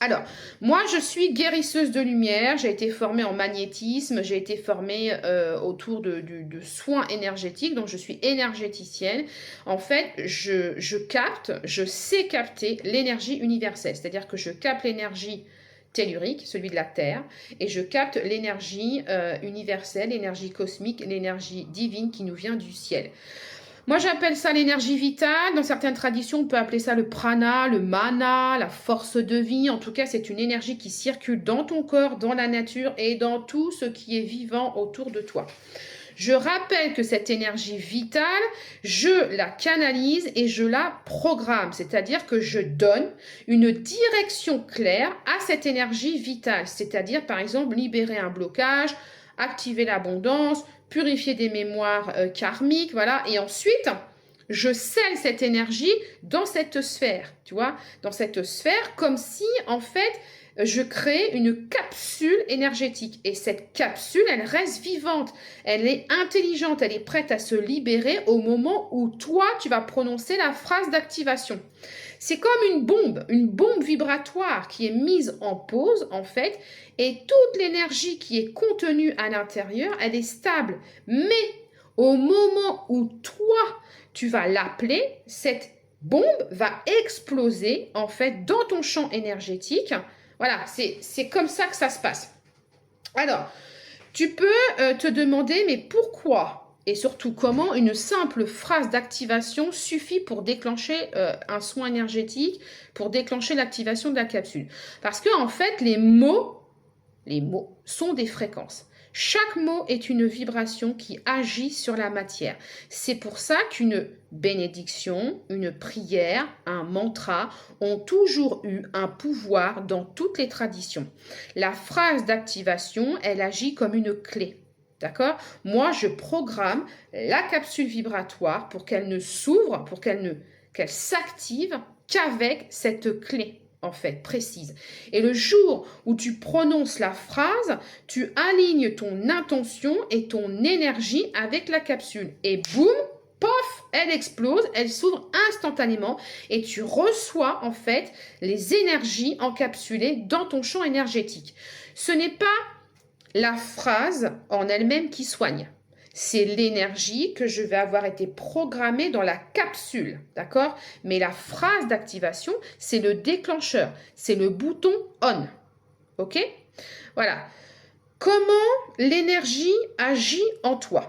Alors, moi, je suis guérisseuse de lumière, j'ai été formée en magnétisme, j'ai été formée autour de soins énergétiques, donc je suis énergéticienne. En fait, je sais capter l'énergie universelle, c'est-à-dire que je capte l'énergie tellurique, celui de la Terre, et je capte l'énergie universelle, l'énergie cosmique, l'énergie divine qui nous vient du ciel. Moi, j'appelle ça l'énergie vitale. Dans certaines traditions, on peut appeler ça le prana, le mana, la force de vie. En tout cas, c'est une énergie qui circule dans ton corps, dans la nature et dans tout ce qui est vivant autour de toi. Je rappelle que cette énergie vitale, je la canalise et je la programme, c'est-à-dire que je donne une direction claire à cette énergie vitale, c'est-à-dire par exemple libérer un blocage, activer l'abondance, purifier des mémoires karmiques, voilà, et ensuite je scelle cette énergie dans cette sphère, tu vois, dans cette sphère comme si en fait je crée une capsule énergétique. Et cette capsule, elle reste vivante, elle est intelligente, elle est prête à se libérer au moment où toi, tu vas prononcer la phrase d'activation. C'est comme une bombe vibratoire qui est mise en pause, en fait, et toute l'énergie qui est contenue à l'intérieur, elle est stable. Mais au moment où toi, tu vas l'appeler, cette bombe va exploser, en fait, dans ton champ énergétique. Voilà, c'est comme ça que ça se passe. Alors, tu peux te demander, mais pourquoi et surtout comment une simple phrase d'activation suffit pour déclencher un soin énergétique, pour déclencher l'activation de la capsule? Parce que en fait, les mots sont des fréquences. Chaque mot est une vibration qui agit sur la matière. C'est pour ça qu'une bénédiction, une prière, un mantra ont toujours eu un pouvoir dans toutes les traditions. La phrase d'activation, elle agit comme une clé. D'accord? Moi, je programme la capsule vibratoire pour qu'elle ne s'ouvre, pour qu'elle s'active qu'avec cette clé, en fait, précise. Et le jour où tu prononces la phrase, tu alignes ton intention et ton énergie avec la capsule. Et boum, pof, elle explose, elle s'ouvre instantanément et tu reçois en fait les énergies encapsulées dans ton champ énergétique. Ce n'est pas la phrase en elle-même qui soigne. C'est l'énergie que je vais avoir été programmée dans la capsule, d'accord? Mais la phrase d'activation, c'est le déclencheur, c'est le bouton on, ok? Voilà. Comment l'énergie agit en toi?